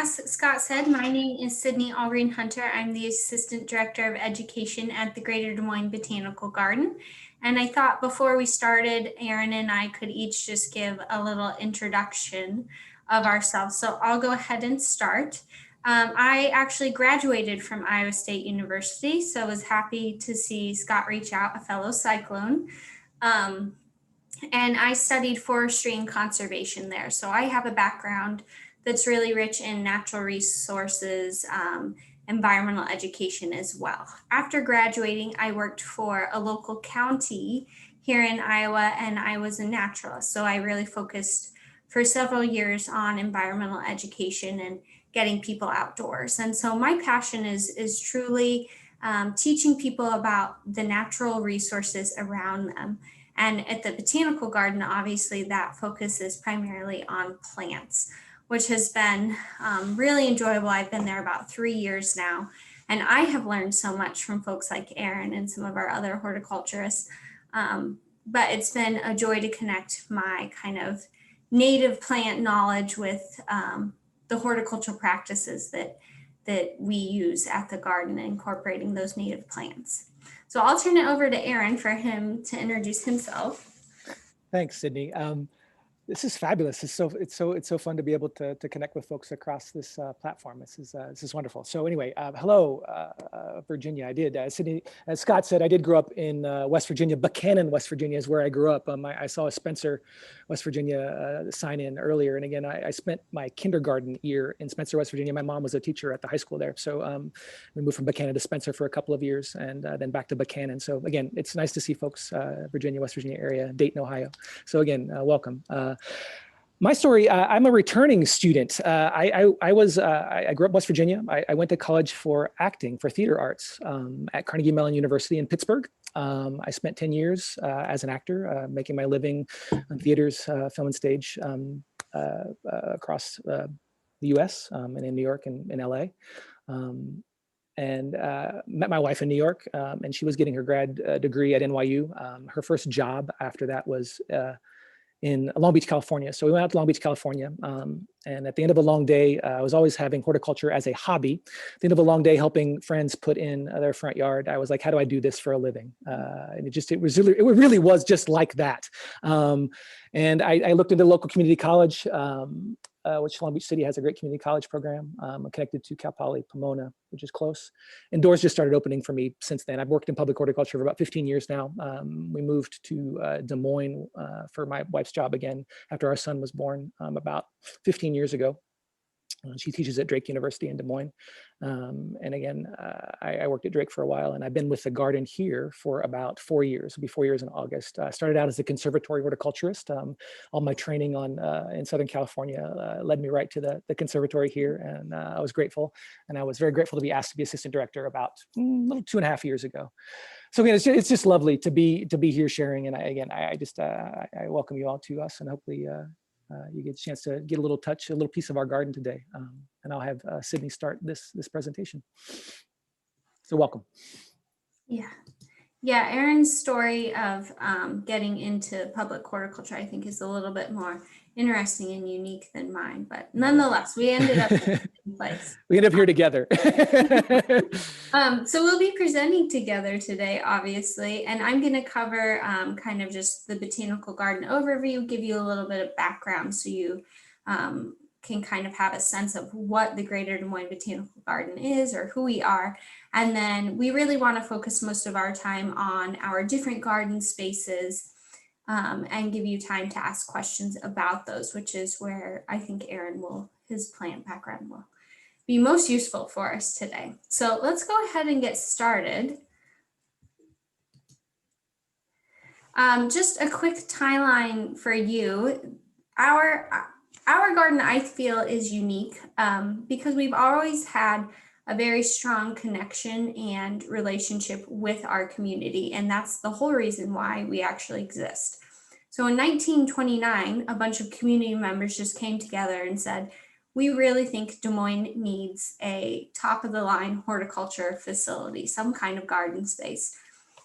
As Scott said, my name is Sydney Algreen-Hunter. I'm the Assistant Director of Education at the Greater Des Moines Botanical Garden. And I thought before we started, Aaron and I could each just give a little introduction of ourselves. So I'll go ahead and start. I actually graduated from Iowa State University, so I was happy to see Scott reach out, a fellow Cyclone. And I studied forestry and conservation there. So I have a background that's really rich in natural resources, environmental education as well. After graduating, I worked for a local county here in Iowa, and I was a naturalist. So I really focused for several years on environmental education and getting people outdoors. And so my passion is truly teaching people about the natural resources around them. And at the Botanical Garden, obviously that focus is primarily on plants, which has been really enjoyable. I've been there about 3 years now, and I have learned so much from folks like Aaron and some of our other horticulturists. But it's been a joy to connect my kind of native plant knowledge with the horticultural practices that we use at the garden, incorporating those native plants. So I'll turn it over to Aaron for him to introduce himself. Thanks, Sydney. This is fabulous. It's so fun to be able to connect with folks across this platform. This is wonderful. So anyway, hello, Virginia. I did, Sydney, as Scott said, I did grow up in West Virginia. Buchanan, West Virginia is where I grew up. I saw a Spencer, West Virginia sign in earlier. And again, I spent my kindergarten year in Spencer, West Virginia. My mom was a teacher at the high school there. So we moved from Buchanan to Spencer for a couple of years and then back to Buchanan. So again, it's nice to see folks, Virginia, West Virginia area, Dayton, Ohio. So again, welcome. My story, I'm a returning student. I grew up in West Virginia. I went to college for acting, for theater arts at Carnegie Mellon University in Pittsburgh. I spent 10 years as an actor, making my living on theaters, film and stage across the US and in New York and in LA. And met my wife in New York, and she was getting her grad degree at NYU. Her first job after that was in Long Beach, California. So we went out to Long Beach, California. And at the end of a long day, I was always having horticulture as a hobby. At the end of a long day, helping friends put in their front yard, I was like, how do I do this for a living? And it really was just like that. And I looked into local community college, which Long Beach City has a great community college program. I'm connected to Cal Poly Pomona, which is close. And doors just started opening for me since then. I've worked in public horticulture for about 15 years now. We moved to Des Moines for my wife's job again after our son was born about 15 years ago. She teaches at Drake University in Des Moines. And again, I worked at Drake for a while, and I've been with the garden here for about 4 years. It'll be 4 years in August. I started out as a conservatory horticulturist. All my training in Southern California led me right to the conservatory here, and I was grateful. And I was very grateful to be asked to be assistant director about a little 2.5 years ago. So again, it's just lovely to be here sharing. And I welcome you all to us, and hopefully you get a chance to get a little piece of our garden today. And I'll have Sydney start this presentation. So welcome. Yeah, Aaron's story of getting into public horticulture, I think, is a little bit more interesting and unique than mine, but nonetheless, we ended up in the same place. We ended up here together. So we'll be presenting together today, obviously, and I'm going to cover kind of just the botanical garden overview, give you a little bit of background so you can kind of have a sense of what the Greater Des Moines Botanical Garden is or who we are. And then we really want to focus most of our time on our different garden spaces and give you time to ask questions about those, which is where I think his plant background will be most useful for us today. So let's go ahead and get started. Just a quick timeline for you. Our garden, I feel, is unique because we've always had a very strong connection and relationship with our community, and that's the whole reason why we actually exist. So in 1929, a bunch of community members just came together and said, we really think Des Moines needs a top-of-the-line horticulture facility, some kind of garden space.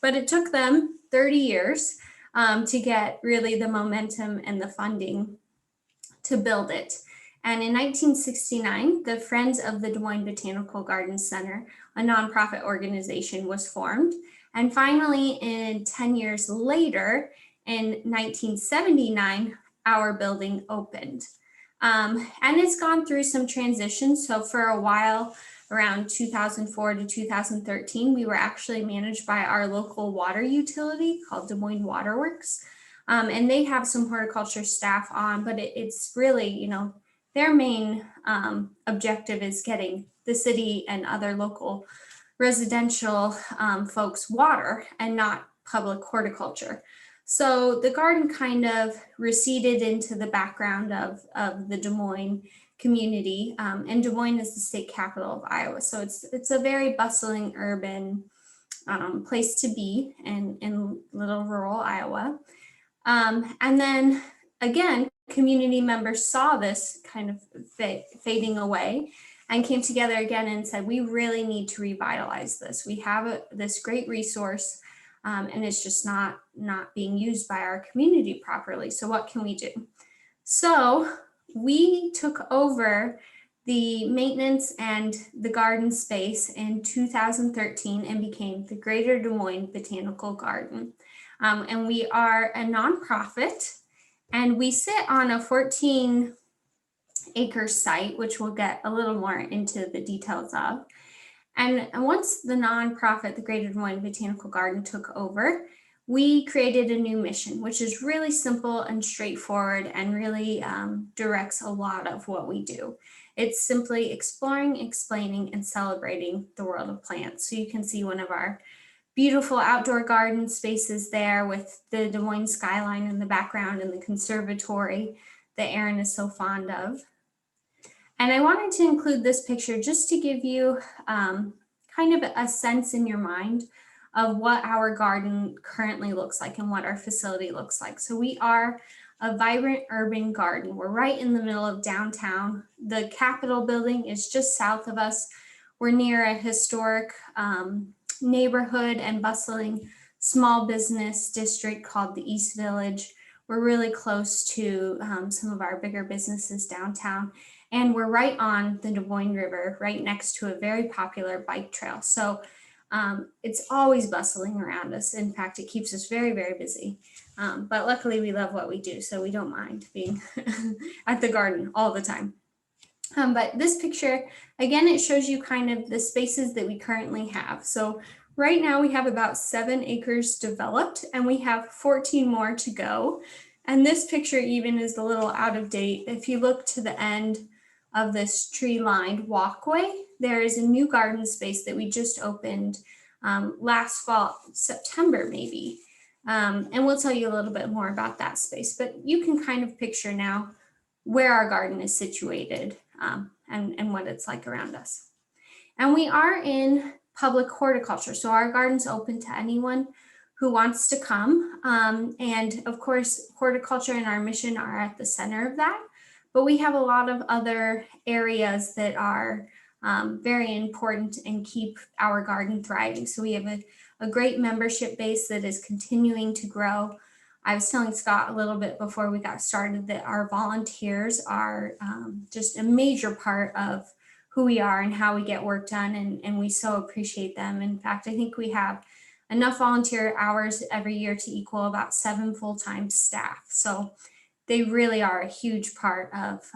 But it took them 30 years to get really the momentum and the funding to build it. And in 1969, the Friends of the Des Moines Botanical Gardens Center, a nonprofit organization, was formed. And finally, 10 years later, in 1979, our building opened. And it's gone through some transitions. So for a while, around 2004 to 2013, we were actually managed by our local water utility called Des Moines Waterworks. And they have some horticulture staff on, but it's really, you know, their main objective is getting the city and other local residential folks water and not public horticulture. So the garden kind of receded into the background of the Des Moines community, and Des Moines is the state capital of Iowa. So it's a very bustling urban place to be in little rural Iowa. And then again, community members saw this kind of fading away and came together again and said, we really need to revitalize this. We have this great resource and it's just not being used by our community properly. So what can we do? So we took over the maintenance and the garden space in 2013 and became the Greater Des Moines Botanical Garden. And we are a nonprofit, and we sit on a 14-acre site, which we'll get a little more into the details of. And once the nonprofit, the Greater Des Moines Botanical Garden, took over, we created a new mission, which is really simple and straightforward and really directs a lot of what we do. It's simply exploring, explaining, and celebrating the world of plants. So you can see one of our beautiful outdoor garden spaces there with the Des Moines skyline in the background and the conservatory that Erin is so fond of. And I wanted to include this picture just to give you kind of a sense in your mind of what our garden currently looks like and what our facility looks like. So we are a vibrant urban garden. We're right in the middle of downtown. The Capitol building is just south of us. We're near a historic neighborhood and bustling small business district called the East Village. We're really close to some of our bigger businesses downtown. And we're right on the Des Moines River, right next to a very popular bike trail. So it's always bustling around us. In fact, it keeps us very, very busy. But luckily we love what we do, so we don't mind being at the garden all the time. But this picture, again, it shows you kind of the spaces that we currently have. So right now we have about 7 acres developed and we have 14 more to go. And this picture even is a little out of date. If you look to the end of this tree-lined walkway, there is a new garden space that we just opened last fall, September maybe. And we'll tell you a little bit more about that space, but you can kind of picture now where our garden is situated and what it's like around us. And we are in public horticulture, so our garden's open to anyone who wants to come. And of course, horticulture and our mission are at the center of that. But we have a lot of other areas that are very important and keep our garden thriving. So we have a great membership base that is continuing to grow. I was telling Scott a little bit before we got started that our volunteers are just a major part of who we are and how we get work done, and we so appreciate them. In fact, I think we have enough volunteer hours every year to equal about 7 full-time staff. So they really are a huge part of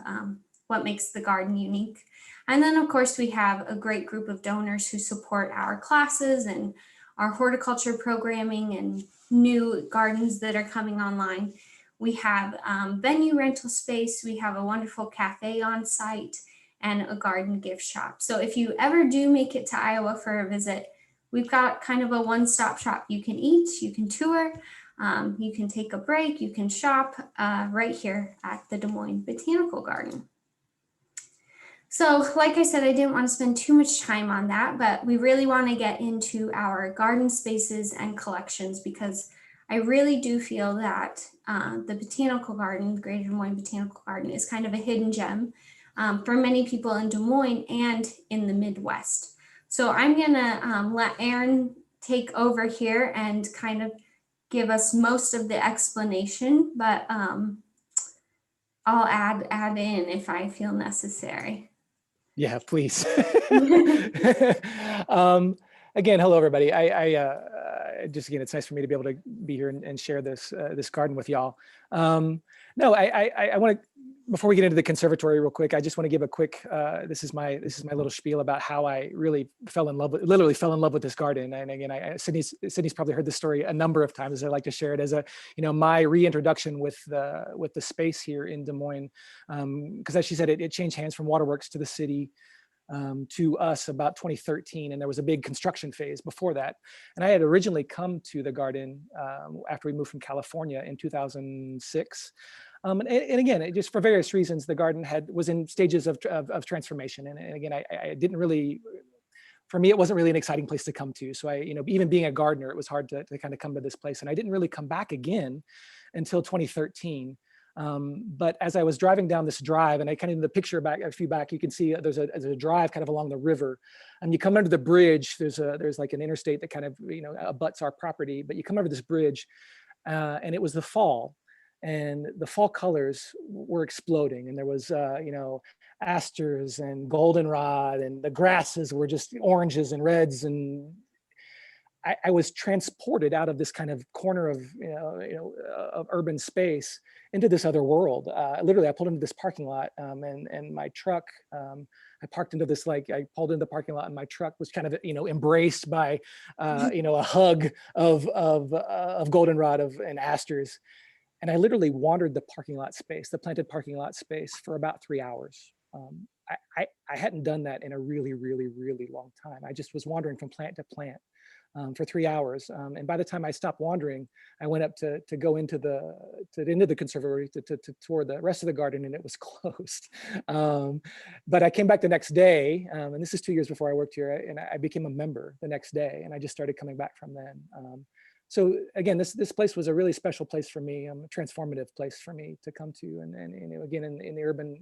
what makes the garden unique. And then of course we have a great group of donors who support our classes and our horticulture programming and new gardens that are coming online. We have venue rental space, we have a wonderful cafe on site, and a garden gift shop. So if you ever do make it to Iowa for a visit, we've got kind of a one-stop shop. You can eat, you can tour, you can take a break, you can shop right here at the Des Moines Botanical Garden. So like I said, I didn't want to spend too much time on that, but we really want to get into our garden spaces and collections because I really do feel that the Botanical Garden, the Greater Des Moines Botanical Garden, is kind of a hidden gem for many people in Des Moines and in the Midwest. So I'm gonna let Erin take over here and kind of give us most of the explanation, but I'll I'll add in if I feel necessary. Yeah, please. Again, hello everybody. Just again, it's nice for me to be able to be here and share this this garden with y'all. No, I want to, before we get into the conservatory real quick, I just want to give a quick. This is my little spiel about how I really literally fell in love with this garden. And again, Sydney's probably heard this story a number of times. I like to share it as a, my reintroduction with the space here in Des Moines, because as she said, it changed hands from Waterworks to the city. To us about 2013, and there was a big construction phase before that. And I had originally come to the garden after we moved from California in 2006. And again, just for various reasons, the garden was in stages of transformation. And again, I didn't really, for me, it wasn't really an exciting place to come to. So even being a gardener, it was hard to kind of come to this place. And I didn't really come back again until 2013. But as I was driving down this drive, and I kind of in the picture back, a few back, you can see there's a drive kind of along the river, and you come under the bridge. There's like an interstate that kind of abuts our property, but you come over this bridge, and it was the fall, and the fall colors were exploding, and there was asters and goldenrod, and the grasses were just oranges and reds, and I was transported out of this kind of corner of of urban space into this other world. Literally, I pulled into this parking lot, and my truck. I parked into this I pulled into the parking lot, and my truck was kind of embraced by a hug of goldenrod and asters, and I literally wandered the parking lot space, the planted parking lot space, for about 3 hours. I hadn't done that in a really, really, really long time. I just was wandering from plant to plant. For 3 hours, and by the time I stopped wandering, I went up to go into the conservatory to tour the rest of the garden, and it was closed. But I came back the next day, and this is 2 years before I worked here, and I became a member the next day, and I just started coming back from then. So again, this place was a really special place for me, a transformative place for me to come to, and again in the urban.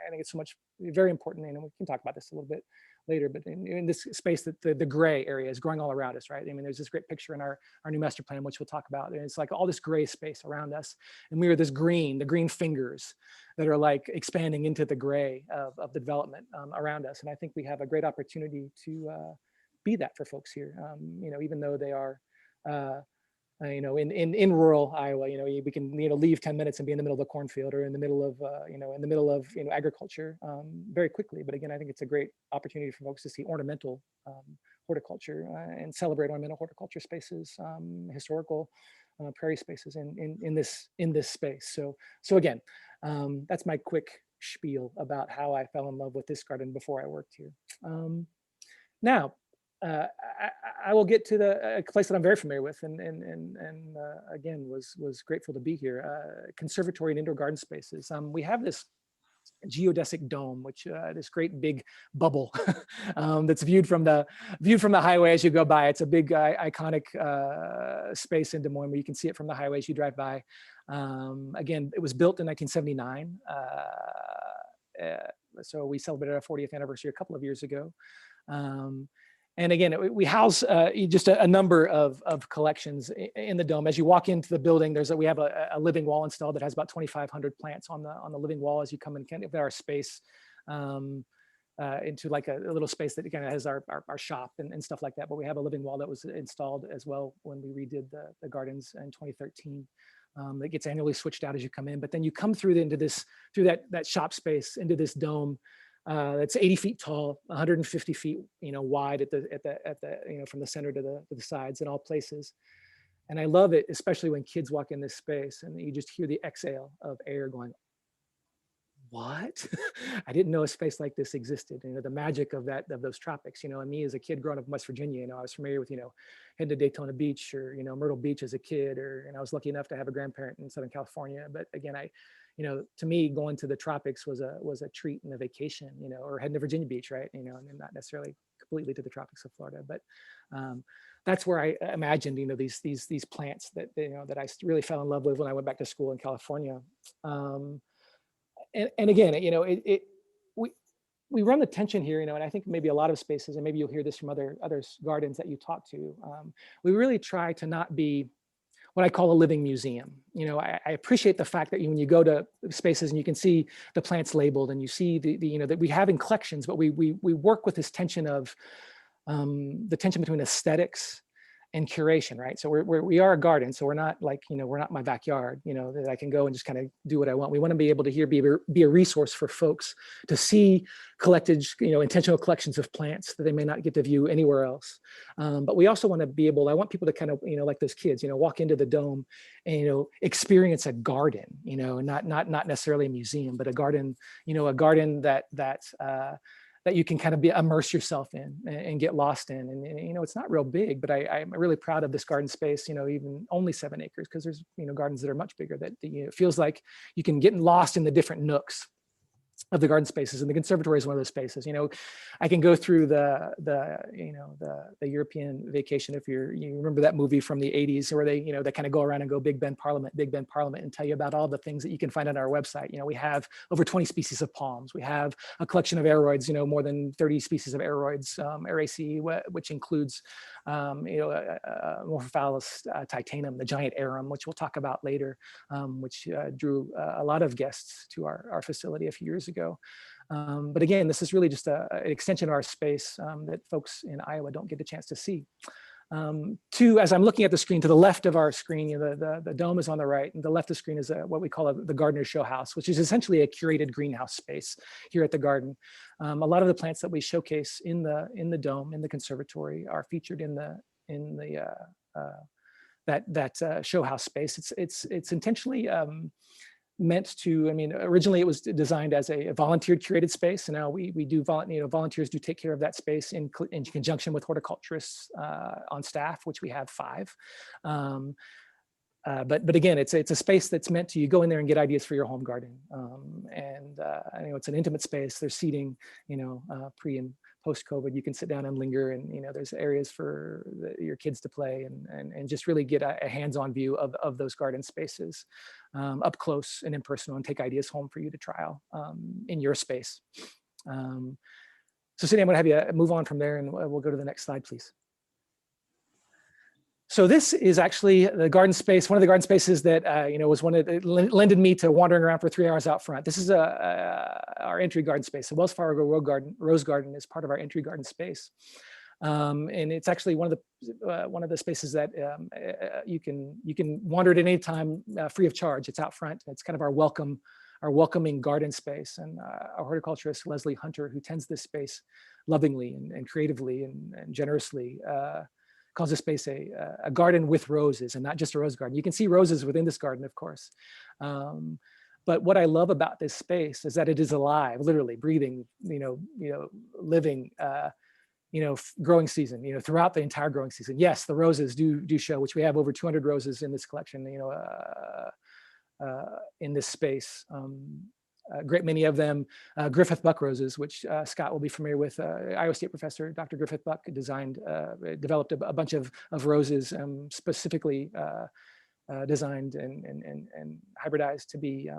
I think it's very important, and we can talk about this a little bit later, but in this space, that the gray area is growing all around us, right? I mean, there's this great picture in our new master plan, which we'll talk about, and it's like all this gray space around us, and we are this the green fingers that are like expanding into the gray of the development around us, and I think we have a great opportunity to be that for folks here, even though they are in rural Iowa, we can leave 10 minutes and be in the middle of the cornfield, or in the middle of agriculture very quickly. But again, I think it's a great opportunity for folks to see ornamental horticulture and celebrate ornamental horticulture spaces, historical prairie spaces in this space. So again, that's my quick spiel about how I fell in love with this garden before I worked here. Now. I will get to the place that I'm very familiar with, and again was grateful to be here. Conservatory and indoor garden spaces. We have this geodesic dome, which this great big bubble that's viewed from the highway as you go by. It's a big iconic space in Des Moines where you can see it from the highway as you drive by. Again, it was built in 1979, so we celebrated our 40th anniversary a couple of years ago. And again, we house just a number of collections in the dome. As you walk into the building, we have a living wall installed that has about 2,500 plants on the living wall as you come in. Kind of our space into like a little space that kind of has our shop and stuff like that. But we have a living wall that was installed as well when we redid the gardens in 2013. That gets annually switched out as you come in. But then you come through that shop space into this dome. That's 80 feet tall, 150 feet, wide at the from the center to the sides in all places. And I love it, especially when kids walk in this space and you just hear the exhale of air going, what? I didn't know a space like this existed. The magic of those tropics, and me as a kid growing up in West Virginia, I was familiar with, heading to Daytona Beach or, Myrtle Beach as a kid, and I was lucky enough to have a grandparent in Southern California. But again, to me, going to the tropics was a treat and a vacation, or heading to Virginia Beach, right? And not necessarily completely to the tropics of Florida, but that's where I imagined, these plants that that I really fell in love with when I went back to school in California. And again, we run the tension here, and I think maybe a lot of spaces, and maybe you'll hear this from other gardens that you talk to. We really try to not be. what I call a living museum. You know, I appreciate the fact that when you go to spaces and you can see the plants labeled and you see the you know, that we have in collections, but we work with this tension of the tension between aesthetics and curation, right? So we are a garden, so we're not like, you know, we're not my backyard, you know, that I can go and just kind of do what I want. We want to be able to be a resource for folks to see collected, you know, intentional collections of plants that they may not get to view anywhere else. But we also want to be able, I want people to kind of, you know, like those kids, you know, walk into the dome and, you know, experience a garden, you know, not necessarily a museum, but a garden, you know, a garden that you can kind of immerse yourself in and get lost in. And you know, it's not real big, but I'm really proud of this garden space, you know, even only 7 acres, because there's, you know, gardens that are much bigger that, you know, it feels like you can get lost in the different nooks of the garden spaces, and the conservatory is one of those spaces. You know, I can go through the European Vacation, if you remember that movie from the 80s, where they, you know, they kind of go around and go Big Bend Parliament, and tell you about all the things that you can find on our website. You know, we have over 20 species of palms. We have a collection of aroids, you know, more than 30 species of aroids, Araceae, which includes, you know, Morphophallus titanum, the giant arum, which we'll talk about later, which drew a lot of guests to our facility a few years ago. But again, this is really just an extension of our space that folks in Iowa don't get a chance to see. As I'm looking at the screen, to the left of our screen, you know, the dome is on the right, and the left of the screen is what we call the gardener's show house, which is essentially a curated greenhouse space here at the garden. A lot of the plants that we showcase in the dome, in the conservatory, are featured in that show house space. It's intentionally meant to, I mean, originally it was designed as a volunteered curated space, and now we do, you know, volunteers do take care of that space in conjunction with horticulturists on staff, which we have 5. But again, it's a space that's meant to, you go in there and get ideas for your home garden. You know, it's an intimate space. There's seating, you know, pre and post-COVID. You can sit down and linger, and, you know, there's areas for your kids to play and just really get a hands-on view of those garden spaces up close and impersonal, and take ideas home for you to trial in your space. So Sydney, I'm going to have you move on from there, and we'll go to the next slide, please. So this is actually the garden space, one of the garden spaces that you know, was one of lended me to wandering around for 3 hours out front. This is our entry garden space. The Wells Fargo Rose Garden is part of our entry garden space, and it's actually one of the spaces that you can wander at any time free of charge. It's out front. It's kind of our welcoming garden space, and our horticulturist Leslie Hunter, who tends this space lovingly and creatively and generously, calls this space a garden with roses, and not just a rose garden. You can see roses within this garden, of course. But what I love about this space is that it is alive, literally breathing, you know, living, you know, growing season, you know, throughout the entire growing season. Yes, the roses do show, which we have over 200 roses in this collection, you know, in this space. A great many of them Griffith Buck roses, which Scott will be familiar with. Iowa State professor Dr. Griffith Buck developed a bunch of roses specifically designed and hybridized to be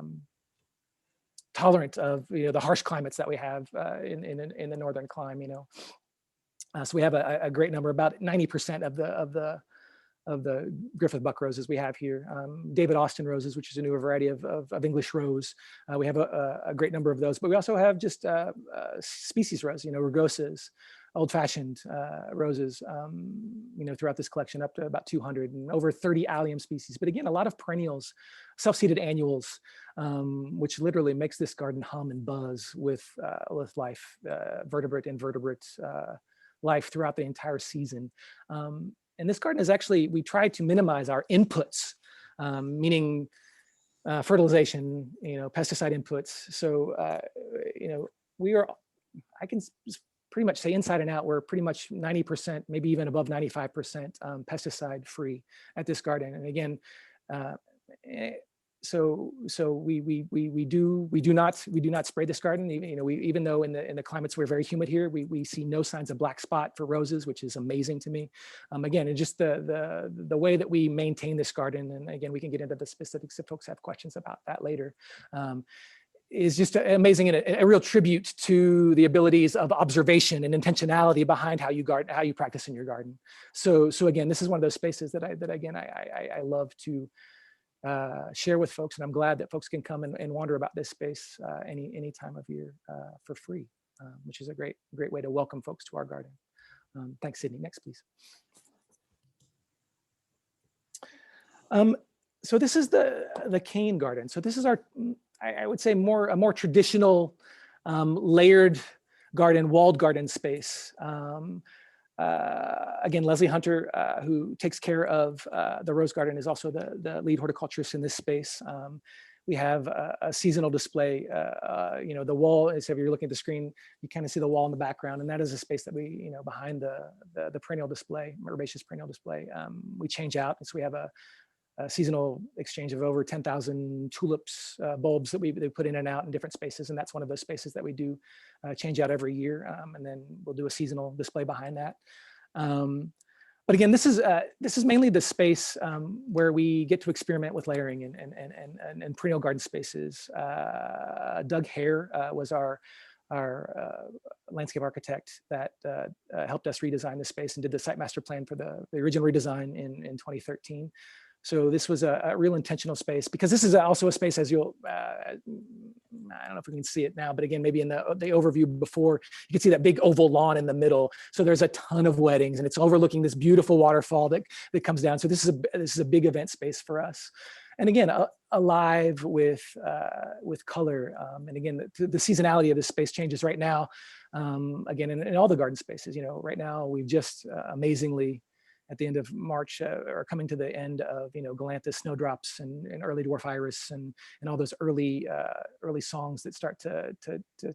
tolerant of, you know, the harsh climates that we have in the northern clime. You know, so we have a great number, about 90% of the Griffith Buck roses we have here. David Austin roses, which is a newer variety of English rose. We have a great number of those, but we also have just species rose, you know, rugosas, old-fashioned roses, you know, throughout this collection, up to about 200, and over 30 allium species. But again, a lot of perennials, self-seeded annuals, which literally makes this garden hum and buzz with life, vertebrate, invertebrate life throughout the entire season. And this garden is actually, we try to minimize our inputs, meaning fertilization, you know, pesticide inputs. So, you know, I can pretty much say inside and out, we're pretty much 90%, maybe even above 95% pesticide free at this garden. And again, so we do not spray this garden. You know, even though in the climates we're very humid here, we see no signs of black spot for roses, which is amazing to me. Again, and just the way that we maintain this garden, and again, we can get into the specifics if folks have questions about that later. is just amazing and a real tribute to the abilities of observation and intentionality behind how you garden, how you practice in your garden. So again, this is one of those spaces that I love to share with folks, and I'm glad that folks can come and wander about this space any time of year for free, which is a great way to welcome folks to our garden. Thanks, Sydney. Next, please. So this is the KOEHN garden. So this is our, I would say, a more traditional layered garden, walled garden space. Again, Leslie Hunter, who takes care of the rose garden, is also the lead horticulturist in this space. We have a seasonal display. You know, the wall is, if you're looking at the screen, you kind of see the wall in the background, and that is a space that we, you know, behind the perennial display, herbaceous perennial display, we change out. And so we have a seasonal exchange of over 10,000 tulips, bulbs that they put in and out in different spaces. And that's one of those spaces that we do change out every year. And then we'll do a seasonal display behind that. But again, this is mainly the space where we get to experiment with layering and perennial garden spaces. Doug Hare was our landscape architect that helped us redesign the space and did the site master plan for the original redesign in 2013. So this was a real intentional space, because this is also a space, as you'll, I don't know if we can see it now, but again, maybe in the overview before, you can see that big oval lawn in the middle. So there's a ton of weddings, and it's overlooking this beautiful waterfall that comes down. So this is a big event space for us. And again, alive with color. And again, the seasonality of this space changes right now. Again, in all the garden spaces, you know, right now we've just amazingly, at the end of March, are coming to the end of, you know, Galanthus, snowdrops, and early dwarf iris, and all those early songs that start to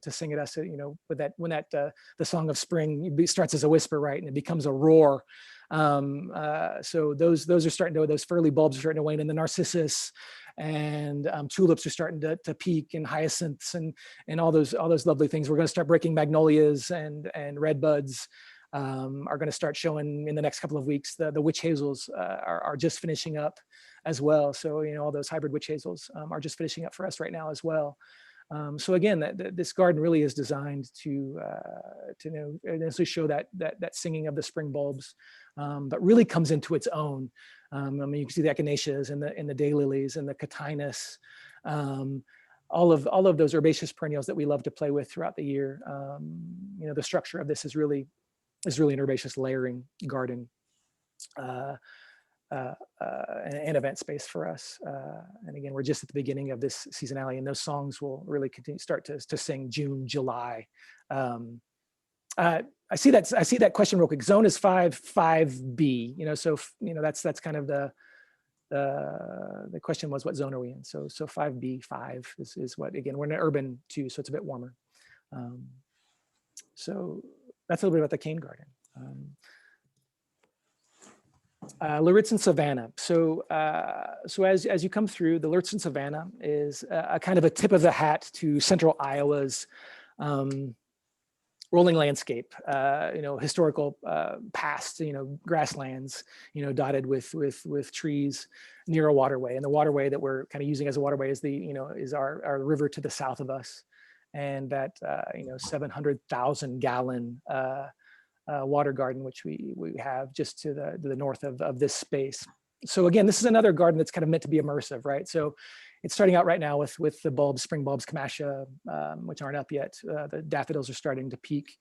sing at us. You know, with that, when the song of spring starts as a whisper, right, and it becomes a roar. So those are starting to, those early bulbs are starting to wane, and the narcissus and tulips are starting to peak, and hyacinths and all those lovely things. We're going to start breaking magnolias and red buds. Are going to start showing in the next couple of weeks. The witch hazels are just finishing up as well. So, you know, all those hybrid witch hazels are just finishing up for us right now as well. So again, this garden really is designed to initially show that singing of the spring bulbs, but really comes into its own. I mean, you can see the echinaceas and the daylilies and the cotinus, all of those herbaceous perennials that we love to play with throughout the year. You know, the structure of this is really an herbaceous layering garden and event space for us. And again, we're just at the beginning of this seasonality, and those songs will really start to sing June, July. I see that question real quick. Zone is 5B. You know, so you know that's kind of the question was, what zone are we in? So 5B5 is what, again, we're in an urban too, so it's a bit warmer. So that's a little bit about the KOEHN garden. LAURIDSEN Savannah. So as you come through, the LAURIDSEN Savannah is a kind of a tip of the hat to central Iowa's rolling landscape. You know, historical past, you know, grasslands, you know, dotted with trees near a waterway, and the waterway that we're kind of using as a waterway is our river to the south of us. And that, you know, 700,000 gallon water garden, which we have just to the north of this space. So again, this is another garden that's kind of meant to be immersive, right? So it's starting out right now with the bulbs, spring bulbs, camassia, which aren't up yet. The daffodils are starting to peak.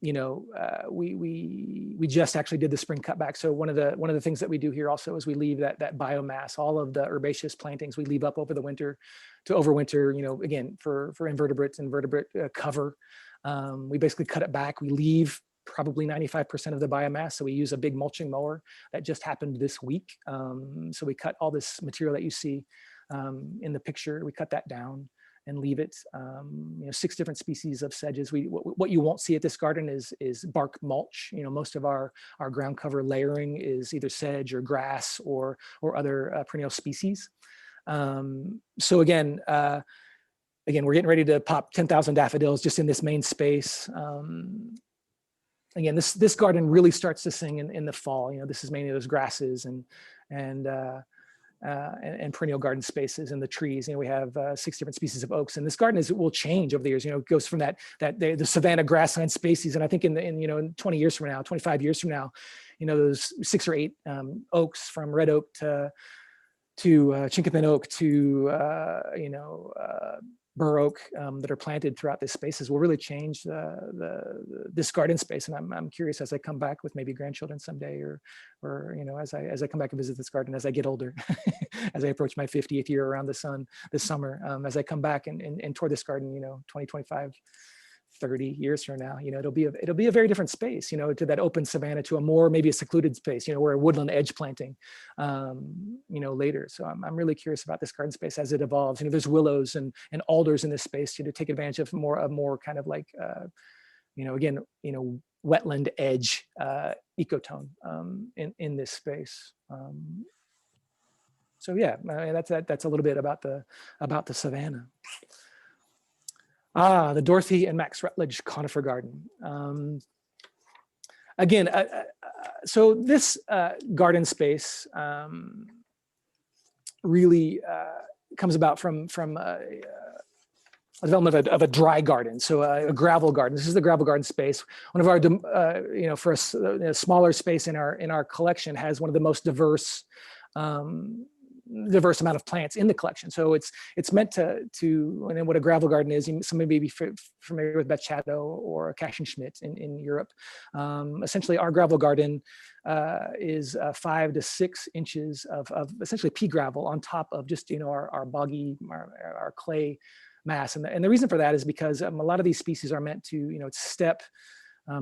You know, we just actually did the spring cutback. So one of the things that we do here also is we leave that biomass, all of the herbaceous plantings we leave up over the winter to overwinter, you know, again, for invertebrate cover. We basically cut it back. We leave probably 95% of the biomass. So we use a big mulching mower that just happened this week. So we cut all this material that you see in the picture. We cut that down and leave it, you know, 6 different species of sedges. What you won't see at this garden is bark mulch. You know, most of our ground cover layering is either sedge or grass or other perennial species. So again, we're getting ready to pop 10,000 daffodils just in this main space. Again, this garden really starts to sing in the fall. You know, this is mainly those grasses and and perennial garden spaces and the trees. We have 6 different species of oaks, and this garden will change over the years. It goes from the savanna grassland species, and I think in 20 years from now, 25 years from now, those 6 or 8 oaks, from red oak to chinkapin oak to bur oak, that are planted throughout these spaces will really change this garden space. And I'm curious, as I come back with maybe grandchildren someday, or as I come back and visit this garden as I get older, as I approach my 50th year around the sun this summer, as I come back and tour this garden, 20, 25, 30 years from now, it'll be a very different space, to that open savanna, to a more maybe a secluded space, or a woodland edge planting, later. So I'm really curious about this garden space as it evolves. There's willows and alders in this space to take advantage of more kind of like, again, wetland edge ecotone in this space. So yeah, that's a little bit about the savanna. The Dorothy and Max Rutledge Conifer Garden. Again, so this garden space really comes about from a development of a dry garden, so a gravel garden. This is the gravel garden space. One of our, for a smaller space in our collection, has one of the most diverse amount of plants in the collection. So it's meant to and then what a gravel garden is, somebody may be familiar with Bachado or Kassenschmidt in Europe. Essentially, our gravel garden is 5 to 6 inches of essentially pea gravel on top of just our boggy, our clay mass. And the reason for that is because a lot of these species are meant to step,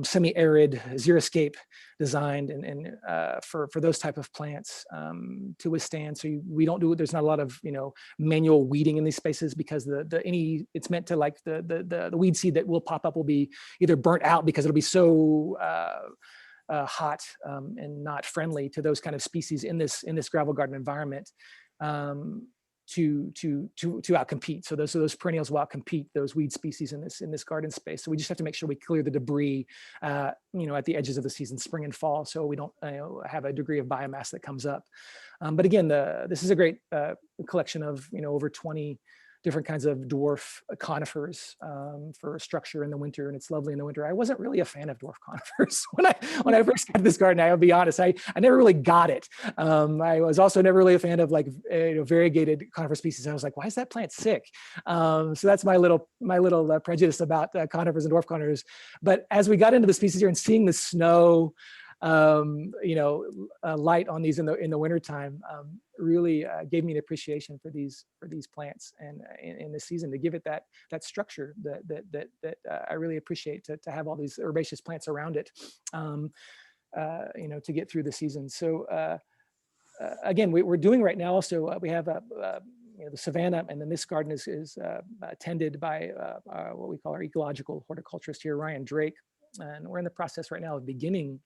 semi-arid, xeriscape designed, and for those type of plants to withstand. So there's not a lot of manual weeding in these spaces, because it's meant to, like, the weed seed that will pop up will be either burnt out because it'll be so hot and not friendly to those kind of species in this gravel garden environment, to outcompete. So those perennials will outcompete those weed species in this garden space. So we just have to make sure we clear the debris, at the edges of the season, spring and fall, so we don't have a degree of biomass that comes up. But again, this is a great collection of over 20 different kinds of dwarf conifers for structure in the winter, and it's lovely in the winter. I wasn't really a fan of dwarf conifers when I first got this garden. I'll be honest, I never really got it. I was also never really a fan of variegated conifer species. I was like, why is that plant sick? So that's my little prejudice about conifers and dwarf conifers. But as we got into the species here and seeing the snow, light on these in the wintertime, really gave me an appreciation for these plants, and in this season, to give it that structure that I really appreciate, to have all these herbaceous plants around it, to get through the season. So again, we're doing right now also, we have the savanna, and then this garden is tended by what we call our ecological horticulturist here, Ryan Drake, and we're in the process right now of beginning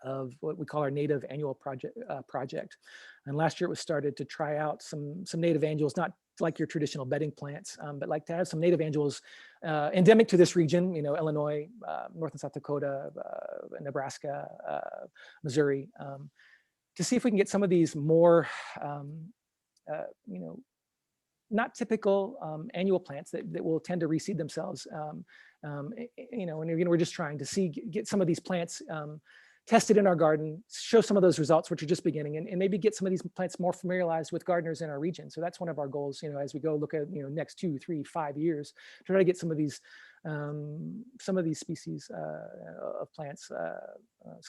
of what we call our native annual project. And last year it was started to try out some native annuals, not like your traditional bedding plants, but like to have some native annuals endemic to this region, Illinois, North and South Dakota, Nebraska, Missouri, to see if we can get some of these more, not typical annual plants that will tend to reseed themselves. And again, we're just trying to get some of these plants tested in our garden, show some of those results, which are just beginning, and maybe get some of these plants more familiarized with gardeners in our region. So that's one of our goals, as we go look at, next 2, 3, 5 years, to try to get some of these species of plants, some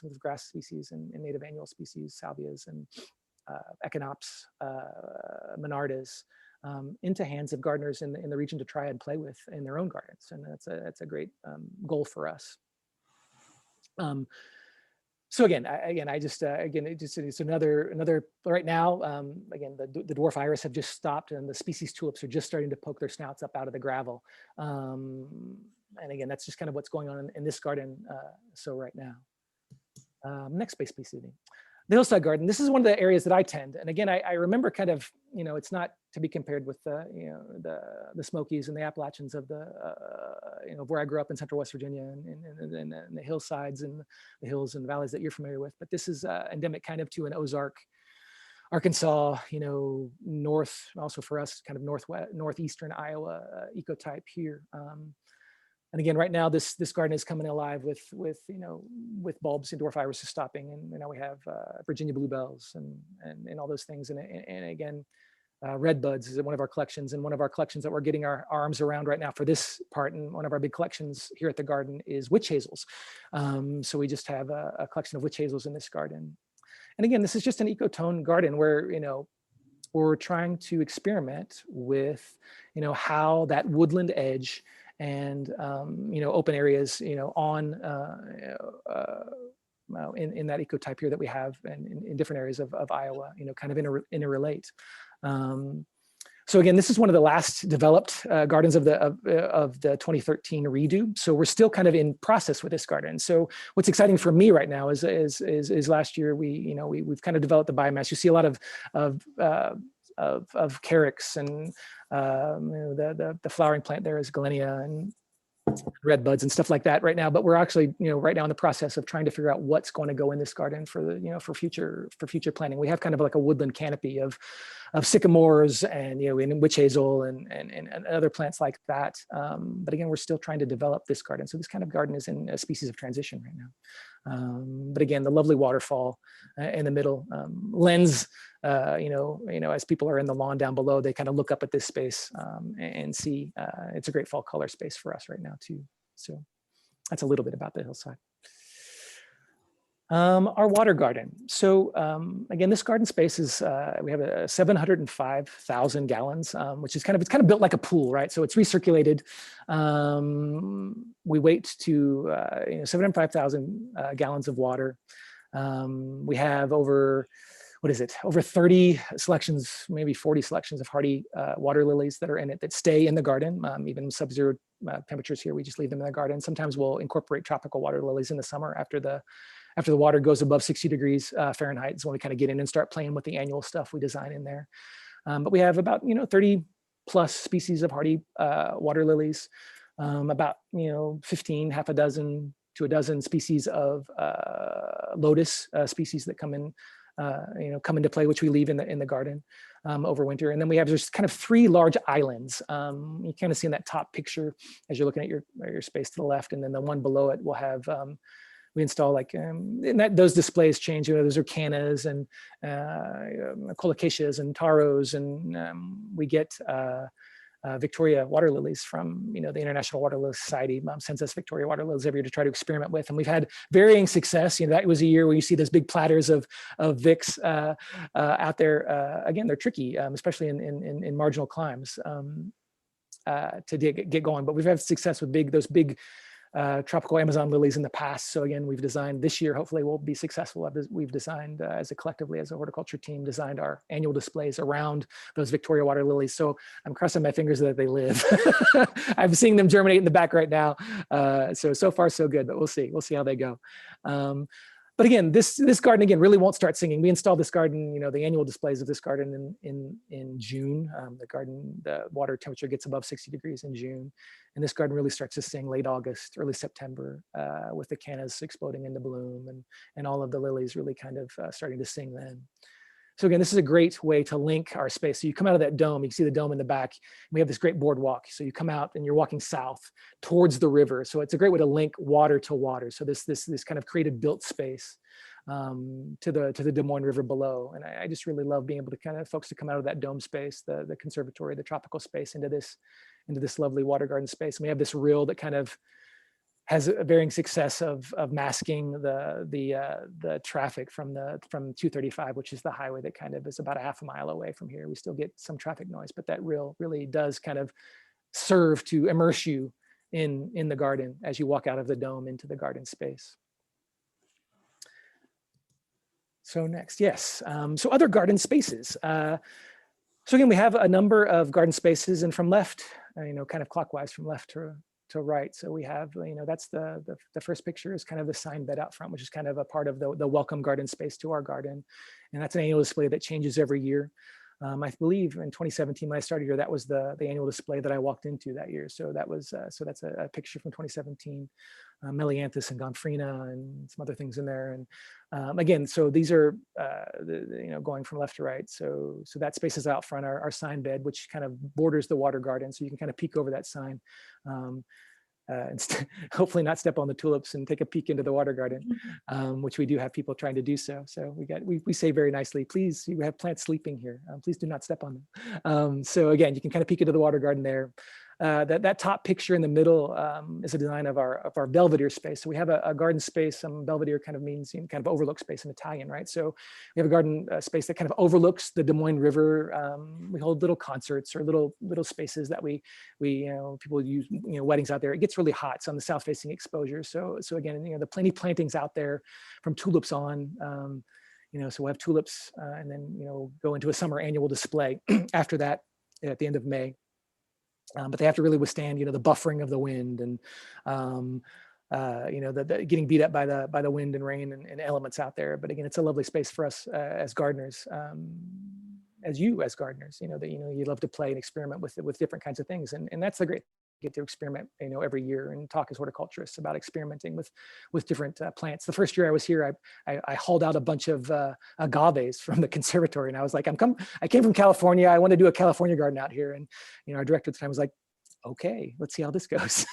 of the grass species and native annual species, salvias and echinops, monardas, into hands of gardeners in the region to try and play with in their own gardens. And that's a great goal for us. So again, it's another right now. Again, the dwarf iris have just stopped, and the species tulips are just starting to poke their snouts up out of the gravel. And again, that's just kind of what's going on in this garden. So right now, next space, please, Sydney. The hillside garden. This is one of the areas that I tend, and again, I remember kind of, it's not to be compared with the Smokies and the Appalachians of where I grew up in Central West Virginia, and the hillsides and the hills and valleys that you're familiar with. But this is endemic kind of to an Ozark Arkansas, north, also for us, kind of northeastern Iowa ecotype here. And again, right now, this garden is coming alive with bulbs and dwarf irises stopping, and now we have Virginia bluebells and all those things. And again, red buds is one of our collections, and one of our collections that we're getting our arms around right now for this part, and one of our big collections here at the garden is witch hazels. So we just have a collection of witch hazels in this garden. And again, this is just an ecotone garden where we're trying to experiment with how that woodland edge and open areas on in that ecotype here that we have and in different areas of Iowa kind of interrelate. So again, this is one of the last developed gardens of the 2013 redo. So we're still kind of in process with this garden. So what's exciting for me right now is last year we've kind of developed the biomass. You see a lot of carex, and the flowering plant there is galenia and red buds and stuff like that right now. But we're actually right now in the process of trying to figure out what's going to go in this garden for the for future planting. We have kind of like a woodland canopy of sycamores and and witch hazel and other plants like that. But again, we're still trying to develop this garden. So this kind of garden is in a species of transition right now. But again, the lovely waterfall in the middle lends, as people are in the lawn down below, they kind of look up at this space and see it's a great fall color space for us right now too. So that's a little bit about the hillside. Our water garden. So again, this garden space is, we have a 705,000 gallons, which is it's kind of built like a pool, right? So it's recirculated. We wait to 705,000 gallons of water. We have over 30 selections, maybe 40 selections of hardy water lilies that are in it that stay in the garden. Even sub-zero temperatures here, we just leave them in the garden. Sometimes we'll incorporate tropical water lilies in the summer after the water goes above 60 degrees Fahrenheit is when we kind of get in and start playing with the annual stuff we design in there. But we have about 30 plus species of hardy water lilies, about 15, half a dozen to a dozen species of lotus species that come into play, which we leave in the garden over winter. And then we have just kind of 3 large islands. You kind of see in that top picture as you're looking at your space to the left, and then the one below it will have we install those displays change. Those are cannas and colocaceas and taros, and we get Victoria water lilies from the International Water Lily Society sends us Victoria water lilies every year to try to experiment with, and we've had varying success. That was a year where you see those big platters of Vicks out there. Again, they're tricky, especially in marginal climes to get going. But we've had success with those big tropical Amazon lilies in the past. So again, we've designed this year, hopefully we'll be successful. We've designed as a horticulture team, designed our annual displays around those Victoria water lilies. So I'm crossing my fingers that they live. I'm seeing them germinate in the back right now. So far so good, but we'll see how they go. But again, this garden again really won't start singing. We installed this garden, the annual displays of this garden in June. The water temperature gets above 60 degrees in June, and this garden really starts to sing late August, early September, with the cannas exploding into bloom and all of the lilies really kind of starting to sing then. So again, this is a great way to link our space. So you come out of that dome, you can see the dome in the back. We have this great boardwalk. So you come out and you're walking south towards the river. So it's a great way to link water to water. So this kind of created built space to the Des Moines River below. And I just really love being able to kind of folks to come out of that dome space, the conservatory, the tropical space into this lovely water garden space. And we have this rill that kind of has a varying success of masking the traffic from 235, which is the highway that kind of is about a half a mile away from here. We still get some traffic noise, but that really does kind of serve to immerse you in the garden as you walk out of the dome into the garden space. So next, yes. So other garden spaces. So again, we have a number of garden spaces, and from left, kind of clockwise from left to right. So we have, that's the first picture is kind of the sign bed out front, which is kind of a part of the welcome garden space to our garden. And that's an annual display that changes every year. I believe in 2017 when I started here, that was the annual display that I walked into that year. So that was so that's a picture from 2017. Melianthus and Gomphrena and some other things in there. And again, so these are going from left to right. So that space is out front, our sign bed, which kind of borders the water garden. So you can kind of peek over that sign. And hopefully not step on the tulips and take a peek into the water garden, which we do have people trying to do so. So we say very nicely, please, you have plants sleeping here. Please do not step on them. So again, you can kind of peek into the water garden there. That top picture in the middle is a design of our belvedere space. So we have a garden space. Belvedere kind of means kind of overlook space in Italian, right? So we have a garden space that kind of overlooks the Des Moines River. We hold little concerts or little spaces that we people use weddings out there. It gets really hot. It's on the south-facing exposure. So again, the plenty plantings out there from tulips on. So we'll have tulips and then go into a summer annual display after that at the end of May. But they have to really withstand, the buffering of the wind and, the getting beat up by the wind and rain and elements out there. But again, it's a lovely space for us as gardeners, as gardeners. That you love to play and experiment with different kinds of things, and that's the great. Get to experiment, every year and talk as horticulturists about experimenting with different plants. The first year I was here, I hauled out a bunch of agaves from the conservatory, and I was like, I came from California. I want to do a California garden out here, and our director at the time was like, okay, let's see how this goes.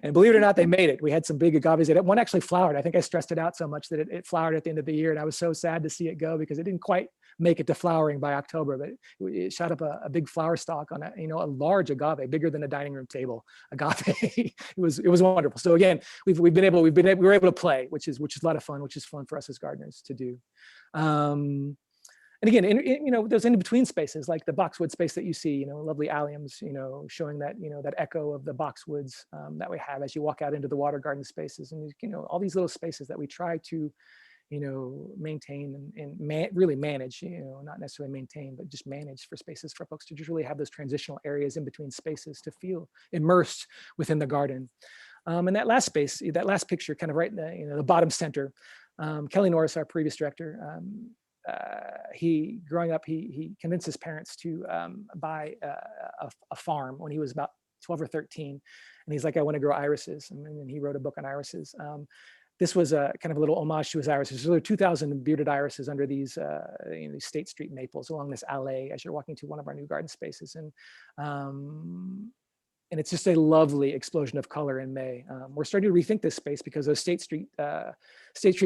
And believe it or not, they made it. We had some big agaves. One actually flowered. I think I stressed it out so much that it flowered at the end of the year, and I was so sad to see it go because it didn't quite make it to flowering by October, but it shot up a big flower stalk on a large agave, bigger than a dining room table agave. It was wonderful. So again, we were able to play, which is a lot of fun, which is fun for us as gardeners to do. And again, those in between spaces like the boxwood space that you see, lovely alliums, showing that, that echo of the boxwoods that we have as you walk out into the water garden spaces, and all these little spaces that we try to maintain and really manage, not necessarily maintain, but just manage for spaces for folks to just really have those transitional areas in between spaces to feel immersed within the garden. And that last space, that last picture, kind of right in the bottom center, Kelly Norris, our previous director, growing up, he convinced his parents to buy a farm when he was about 12 or 13. And he's like, I want to grow irises. And then he wrote a book on irises. This was a kind of a little homage to his irises. So there are 2,000 bearded irises under these, these State Street maples along this alley as you're walking to one of our new garden spaces. And it's just a lovely explosion of color in May. We're starting to rethink this space because those State Street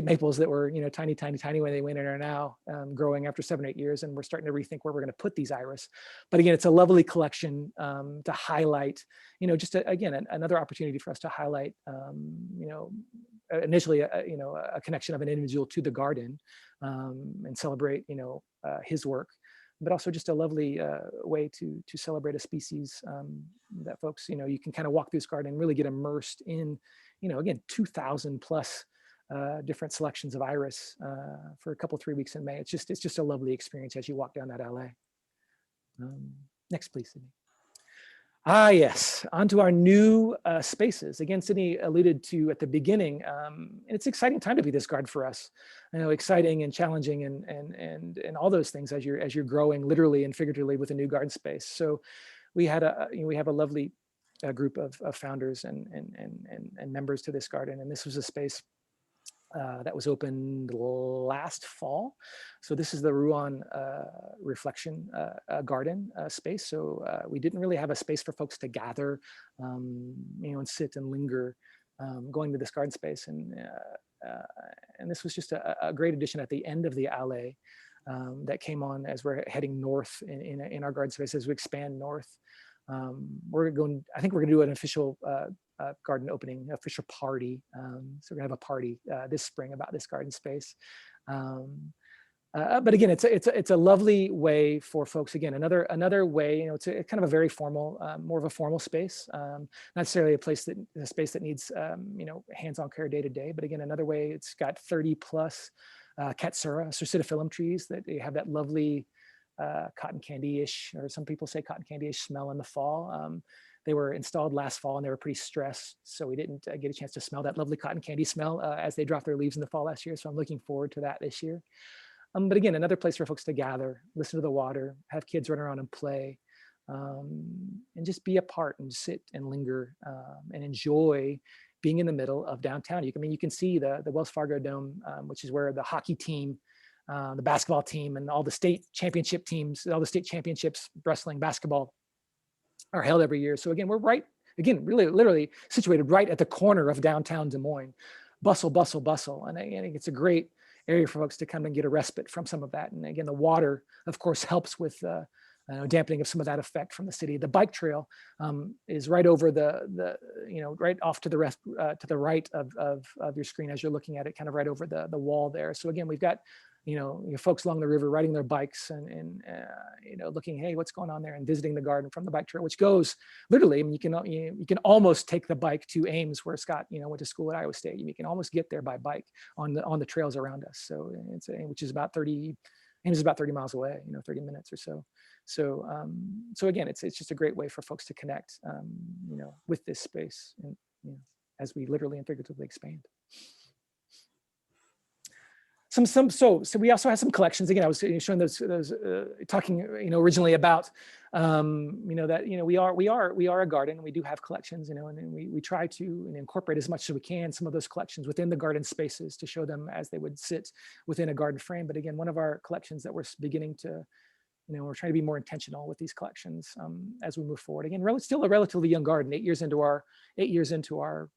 maples that were tiny when they went in are now growing after 7 or 8 years, and we're starting to rethink where we're going to put these iris. But again, it's a lovely collection to highlight. Just again another opportunity for us to highlight. Initially, a connection of an individual to the garden and celebrate his work. But also just a lovely way to celebrate a species that folks, you can kind of walk through this garden and really get immersed in, again, 2,000 plus different selections of iris for a couple, 3 weeks in May. It's just a lovely experience as you walk down that alley. Next, please, Sydney. Yes, onto our new spaces. Again, Sydney alluded to at the beginning, and it's an exciting time to be this garden for us. Exciting and challenging and all those things as you're growing literally and figuratively with a new garden space. So we have a lovely group of founders and members to this garden, and this was a space that was opened last fall. So this is the Rouen Reflection Garden space. So we didn't really have a space for folks to gather, and sit and linger going to this garden space. And this was just a great addition at the end of the alley that came on as we're heading north in our garden space as we expand north. I think we're going to do an official garden opening, official party. So we're gonna have a party this spring about this garden space. But again, it's a lovely way for folks. Again, another way. It's kind of a very formal, more of a formal space. Not necessarily a space that needs hands-on care day to day. But again, another way. It's got 30 plus Katsura, Cercidophyllum trees that they have that lovely cotton candy-ish, or some people say cotton candy-ish smell in the fall. They were installed last fall and they were pretty stressed, so we didn't get a chance to smell that lovely cotton candy smell as they dropped their leaves in the fall last year. So I'm looking forward to that this year. But again, another place for folks to gather, listen to the water, have kids run around and play, and just be a part and sit and linger and enjoy being in the middle of downtown. You can see the Wells Fargo Dome, which is where the hockey team, the basketball team, and all the state championship teams, all the state championships, wrestling, basketball, are held every year. So again, we're right, again, really literally situated right at the corner of downtown Des Moines. Bustle, bustle, bustle. And I think it's a great area for folks to come and get a respite from some of that. And again, the water, of course, helps with dampening of some of that effect from the city. The bike trail is right over right off to the right of your screen as you're looking at it, kind of right over the wall there. So again, we've got folks along the river riding their bikes and looking, hey, what's going on there, and visiting the garden from the bike trail, which goes literally. I mean, you can almost take the bike to Ames, where Scott went to school at Iowa State. You can almost get there by bike on the trails around us. So which is about 30. Ames is about 30 miles away, 30 minutes or so. So again, it's just a great way for folks to connect, with this space, and as we literally and figuratively expand. So we also have some collections. Again, I was showing those talking originally about that we are a garden. We do have collections, and we try to incorporate as much as we can some of those collections within the garden spaces to show them as they would sit within a garden frame. But again, one of our collections that we're beginning to, we're trying to be more intentional with these collections as we move forward. Again, still a relatively young garden, 8 years into our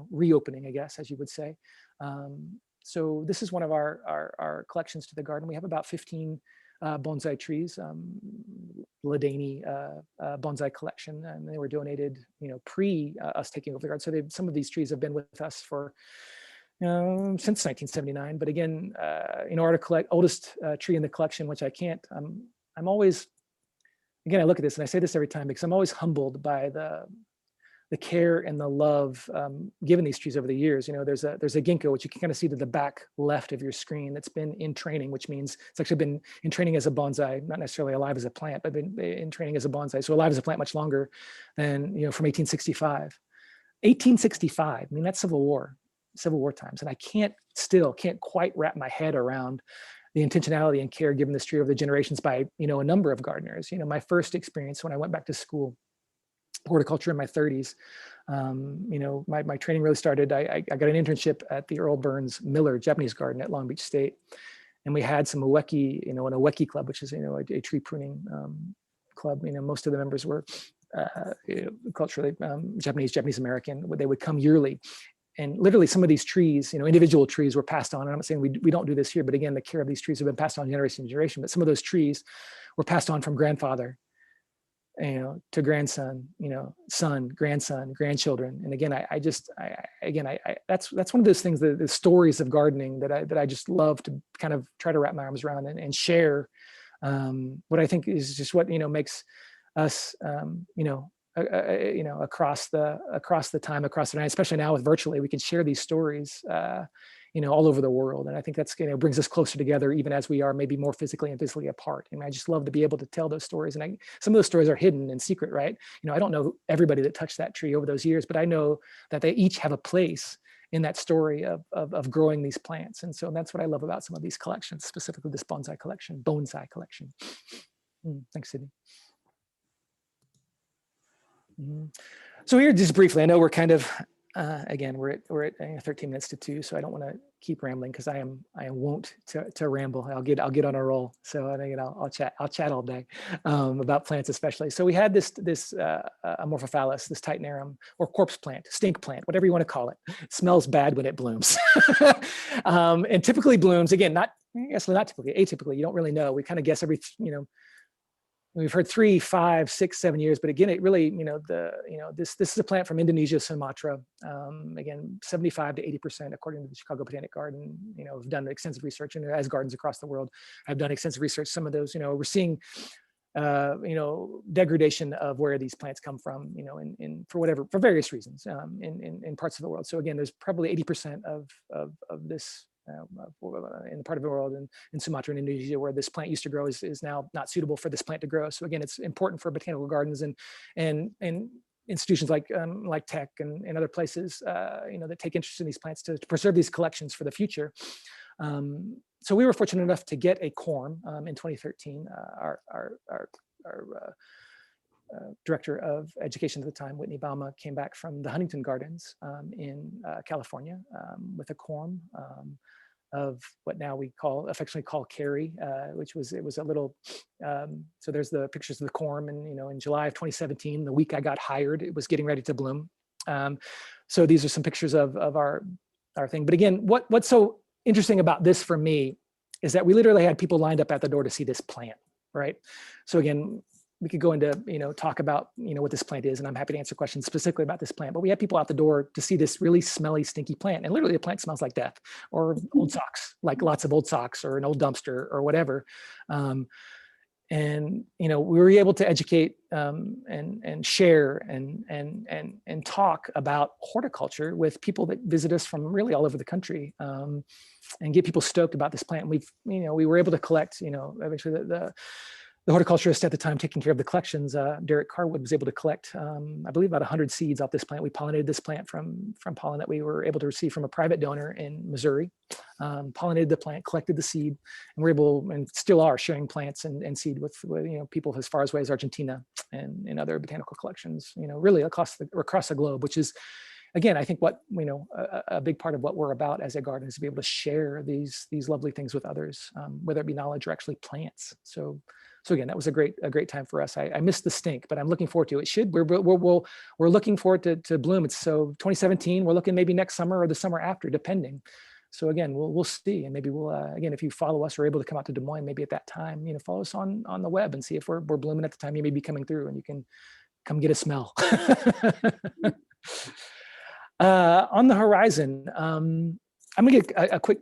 reopening, I guess, as you would say. So this is one of our collections to the garden. We have about 15 bonsai trees, Ladani bonsai collection, and they were donated, pre us taking over the garden. So some of these trees have been with us for since 1979. But again, in order to collect oldest tree in the collection, which I can't. I'm always, again, I look at this and I say this every time because I'm always humbled by the care and the love given these trees over the years. There's a ginkgo, which you can kind of see to the back left of your screen, that's been in training, which means it's actually been in training as a bonsai, not necessarily alive as a plant, but been in training as a bonsai. So alive as a plant much longer than, from 1865. 1865, I mean, that's Civil War times. And I can't quite wrap my head around the intentionality and care given this tree over the generations by, a number of gardeners. My first experience when I went back to school, horticulture in my 30s, my training really started. I got an internship at the Earl Burns Miller Japanese garden at Long Beach State, and we had some ueki, an ueki club, which is a tree pruning club. Most of the members were culturally Japanese American. They would come yearly, and literally some of these trees, individual trees were passed on. And I'm not saying we don't do this here, but again, the care of these trees have been passed on generation to generation. But some of those trees were passed on from grandfather, to grandson, son, grandson, grandchildren. And again, that's one of those things, the stories of gardening that I just love to kind of try to wrap my arms around and share. What I think is just what, makes us, across the time, across the night, especially now with virtually, we can share these stories, all over the world. And I think that's, brings us closer together, even as we are maybe more physically apart. And I just love to be able to tell those stories. And some of those stories are hidden and secret, right? I don't know everybody that touched that tree over those years, but I know that they each have a place in that story of growing these plants. And so that's what I love about some of these collections, specifically this bonsai collection. Thanks, Sydney. So here, just briefly, I know we're kind of, again, we're at 13 minutes to 2, so I don't want to keep rambling because I am wont to ramble. I'll get on a roll. So I'll chat all day about plants, especially. So we had this Amorphophallus, this Titanarum, or corpse plant, stink plant, whatever you want to call it. It smells bad when it blooms, and typically blooms, again, not typically, atypically. You don't really know. We kind of guess every We've heard 3, 5, 6, 7 years, but again, it really, this is a plant from Indonesia, Sumatra. Again, 75 to 80%, according to the Chicago Botanic Garden. Have done extensive research, and as gardens across the world have done extensive research. Some of those, we're seeing, degradation of where these plants come from, for various reasons, in parts of the world. So again, there's probably 80% of this. In the part of the world in Sumatra and Indonesia where this plant used to grow is now not suitable for this plant to grow. So again, it's important for botanical gardens and institutions like Tech and other places, that take interest in these plants to preserve these collections for the future. so we were fortunate enough to get a quorum in 2013. Our director of education at the time, Whitney Bama, came back from the Huntington Gardens in California with a quorum of what now we affectionately call Carrie, which was, it was a little, so there's the pictures of the quorum, and in July of 2017, the week I got hired, it was getting ready to bloom. So these are some pictures of our thing. But again, what's so interesting about this for me is that we literally had people lined up at the door to see this plant, right? So again, we could go into, talk about, what this plant is, and I'm happy to answer questions specifically about this plant, but we had people out the door to see this really smelly, stinky plant. And literally the plant smells like death, or old socks, like lots of old socks, or an old dumpster or whatever. And, we were able to educate and share and talk about horticulture with people that visit us from really all over the country, and get people stoked about this plant. And we were able to collect, eventually the horticulturist at the time taking care of the collections, Derek Carwood, was able to collect, I believe, about 100 seeds off this plant. We pollinated this plant from pollen that we were able to receive from a private donor in Missouri, pollinated the plant, collected the seed, and we're able, and still are, sharing plants and seed with people as far away as Argentina and other botanical collections, really across the globe, which is, again, I think what, a big part of what we're about as a garden is to be able to share these lovely things with others, whether it be knowledge or actually plants. So again, that was a great time for us. I missed the stink, but I'm looking forward to it. We're looking forward to bloom. It's so 2017. We're looking maybe next summer or the summer after, depending. So again, we'll see, and maybe we'll again, if you follow us or able to come out to Des Moines, maybe at that time, follow us on the web and see if we're blooming at the time you may be coming through, and you can come get a smell. On the horizon, I'm gonna get a quick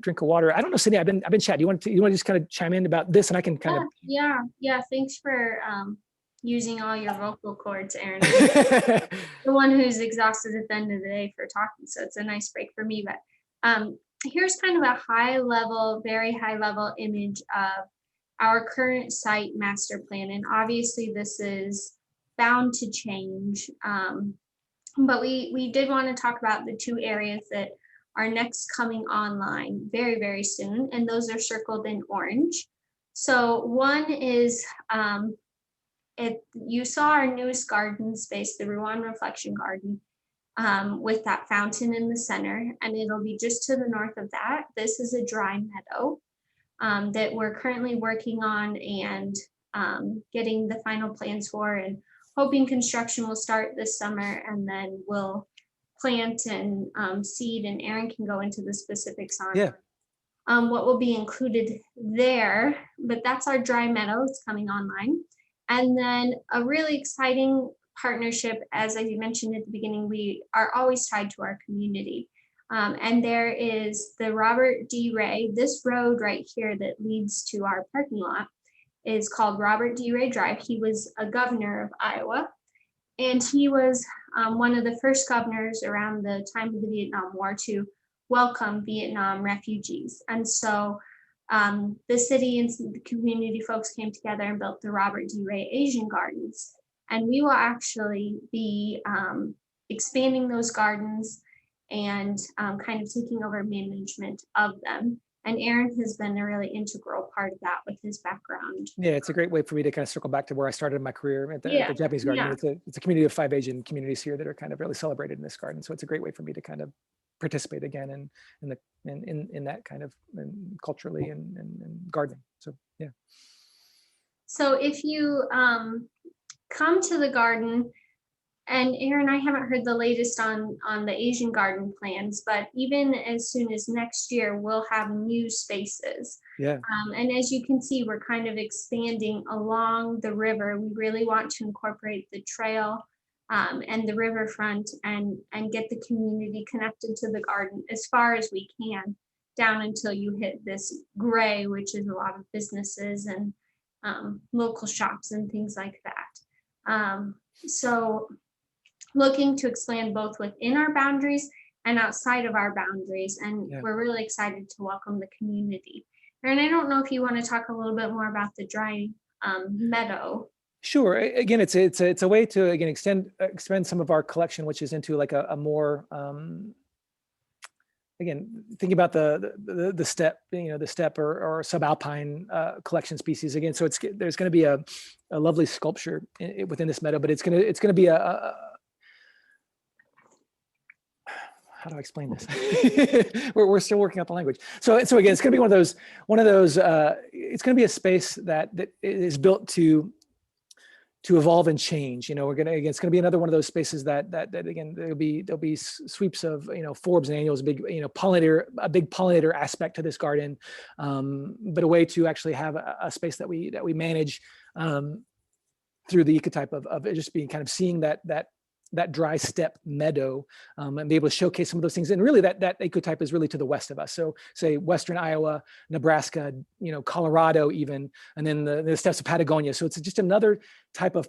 drink of water. I don't know, Sydney, I've been chatting. You want to just kind of chime in about this, and I can kind of. Yeah. Thanks for using all your vocal cords, Aaron. The one who's exhausted at the end of the day for talking, so it's a nice break for me. But here's kind of a very high level image of our current site master plan, and obviously this is bound to change. But we did want to talk about the two areas that are next coming online very, very soon, and those are circled in orange. So one is, you saw our newest garden space, the Rouen Reflection Garden, with that fountain in the center, and it'll be just to the north of that. This is a dry meadow that we're currently working on and getting the final plans for, and hoping construction will start this summer, and then we'll plant and seed, and Aaron can go into the specifics on what will be included there. But that's our dry meadow. It's coming online. And then a really exciting partnership, as I mentioned at the beginning, we are always tied to our community. And there is the Robert D. Ray. This road right here that leads to our parking lot is called Robert D. Ray Drive. He was a governor of Iowa, and he was one of the first governors around the time of the Vietnam War to welcome Vietnam refugees. And so the city and the community folks came together and built the Robert D. Ray Asian Gardens. And we will actually be expanding those gardens and kind of taking over management of them. And Aaron has been a really integral part of that with his background. Yeah, it's a great way for me to kind of circle back to where I started my career at the Japanese garden. Yeah. It's a community of 5 Asian communities here that are kind of really celebrated in this garden. So it's a great way for me to kind of participate again in that kind of culturally and gardening. So yeah. So if you come to the garden, and Aaron, I haven't heard the latest on the Asian garden plans, but even as soon as next year, we'll have new spaces. Yeah. And as you can see, we're kind of expanding along the river. We really want to incorporate the trail and the riverfront and get the community connected to the garden as far as we can, down until you hit this gray, which is a lot of businesses and local shops and things like that. So looking to expand both within our boundaries and outside of our boundaries. And we're really excited to welcome the community. And I don't know if you want to talk a little bit more about the dry meadow. Sure. Again, it's a way to, again, expand some of our collection, which is into like a more, again, again, thinking about the steppe, the steppe or subalpine collection species again. So there's going to be a lovely sculpture within this meadow, but it's going to be how do I explain this? we're still working out the language. So again, it's going to be one of those. It's going to be a space that is built to evolve and change. It's going to be another one of those spaces that again, there'll be sweeps of forbs and annuals, a big pollinator aspect to this garden, but a way to actually have a space that we manage through the ecotype of it just being kind of seeing that dry steppe meadow and be able to showcase some of those things. And really that ecotype is really to the west of us. So say Western Iowa, Nebraska, Colorado even, and then the steppes of Patagonia. So it's just another type of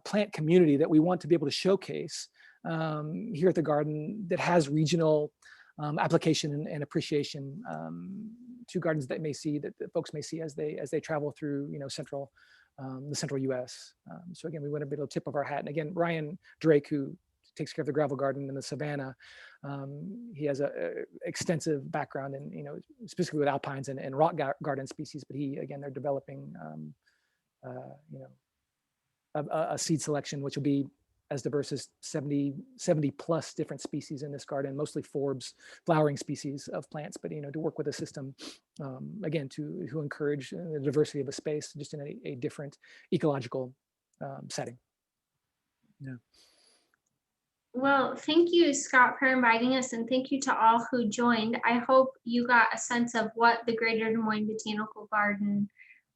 plant community that we want to be able to showcase here at the garden that has regional application and appreciation to gardens that folks may see as they travel through, the central U.S. So again, we want to be able to tip of our hat. And again, Ryan Drake, who takes care of the gravel garden in the Savannah, he has a extensive background in, specifically with alpines and rock garden species. But they're developing, a seed selection, which will be as diverse as 70 plus different species in this garden, mostly forbs, flowering species of plants, but to work with a system, again, to encourage the diversity of a space just in a different ecological setting. Yeah. Well, thank you, Scott, for inviting us, and thank you to all who joined. I hope you got a sense of what the Greater Des Moines Botanical Garden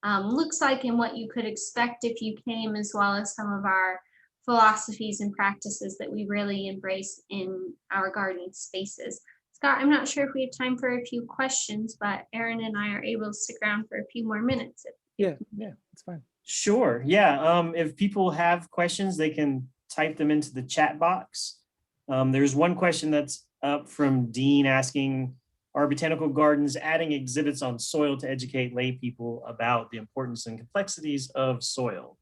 looks like and what you could expect if you came, as well as some of our philosophies and practices that we really embrace in our garden spaces. Scott, I'm not sure if we have time for a few questions, but Aaron and I are able to stick around for a few more minutes. Yeah, it's fine. Sure. Yeah. If people have questions, they can type them into the chat box. There's one question that's up from Dean asking, are botanical gardens adding exhibits on soil to educate lay people about the importance and complexities of soil?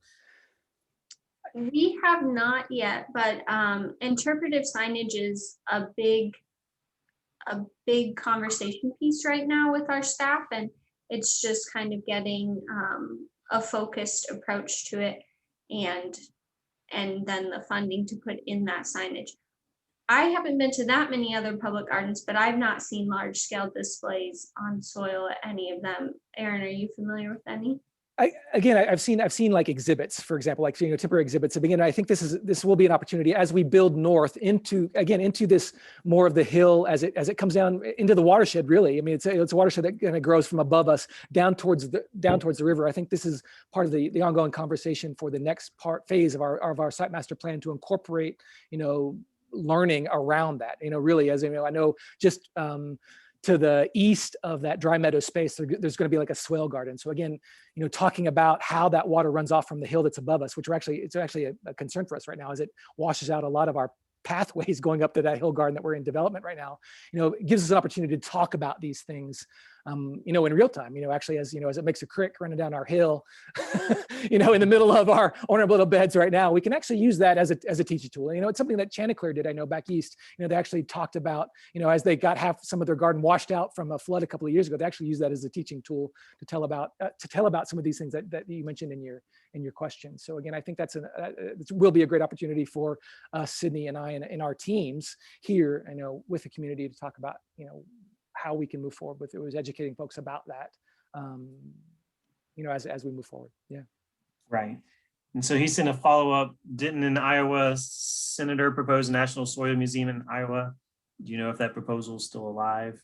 We have not yet, but interpretive signage is a big conversation piece right now with our staff, and it's just kind of getting a focused approach to it, and then the funding to put in that signage. I haven't been to that many other public gardens, but I've not seen large scale displays on soil at any of them. Aaron, are you familiar with any? I've seen like exhibits, for example, like temporary exhibits. Again, I think this will be an opportunity as we build north into this more of the hill as it comes down into the watershed. Really, I mean, it's a watershed that kind of grows from above us down towards the river. I think this is part of the ongoing conversation for the next phase of our site master plan to incorporate learning around that. Really, as I know, just to the east of that dry meadow space, there's going to be like a swale garden. So again, talking about how that water runs off from the hill that's above us, which it's actually a concern for us right now, as it washes out a lot of our pathways going up to that hill garden that we're in development right now. It gives us an opportunity to talk about these things, in real time. Actually, as it makes a creek running down our hill, in the middle of our ornamental beds right now, we can actually use that as a teaching tool. It's something that Chanticleer did. I know back east, they actually talked about, as they got half some of their garden washed out from a flood a couple of years ago, they actually used that as a teaching tool to tell about some of these things that you mentioned in your question. So again, I think it will be a great opportunity for Sydney and I and our teams here, with the community to talk about, how we can move forward with it. Was educating folks about that, as we move forward. Yeah. Right. And so he sent a follow-up. Didn't an Iowa senator propose a National Soil Museum in Iowa? Do you know if that proposal is still alive?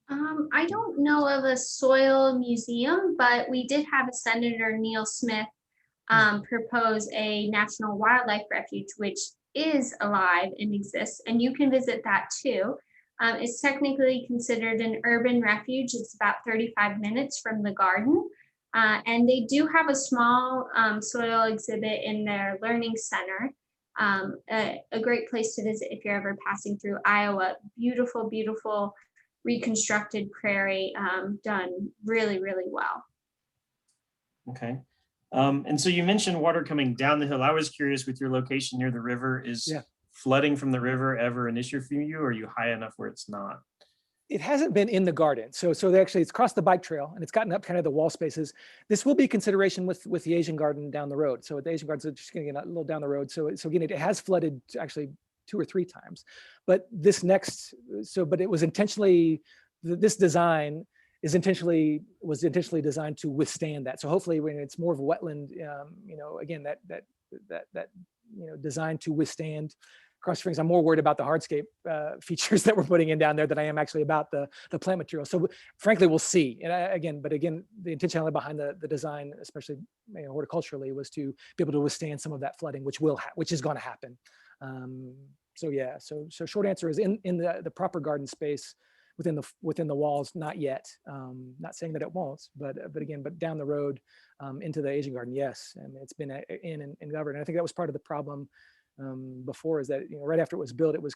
I don't know of a soil museum, but we did have a Senator Neil Smith propose a National Wildlife Refuge, which is alive and exists, and you can visit that too. It's technically considered an urban refuge. It's about 35 minutes from the garden. And they do have a small soil exhibit in their learning center. A great place to visit if you're ever passing through Iowa. Beautiful, beautiful reconstructed prairie, done really, really well. Okay. And so you mentioned water coming down the hill. I was curious, with your location near the river, is flooding from the river ever an issue for you, or are you high enough where it's not? It hasn't been in the garden. So actually it's crossed the bike trail and it's gotten up kind of the wall spaces. This will be consideration with the Asian garden down the road. So the Asian gardens are just getting a little down the road. So again, it has flooded actually 2 or 3 times, but this next, but it was intentionally, this design was intentionally designed to withstand that. So hopefully when it's more of a wetland, you know, again, that you know, designed to withstand cross springs. I'm more worried about the hardscape features that we're putting in down there than I am actually about the plant material. So frankly, we'll see. And again, the intentionality behind the design, especially, you know, horticulturally, was to be able to withstand some of that flooding, which is going to happen. So yeah, so short answer is in the proper garden space within the walls, not yet. Not saying that it won't, but again, down the road into the Asian garden, yes. And it's been in and governed. And I think that was part of the problem before, is that, you know, right after it was built, it was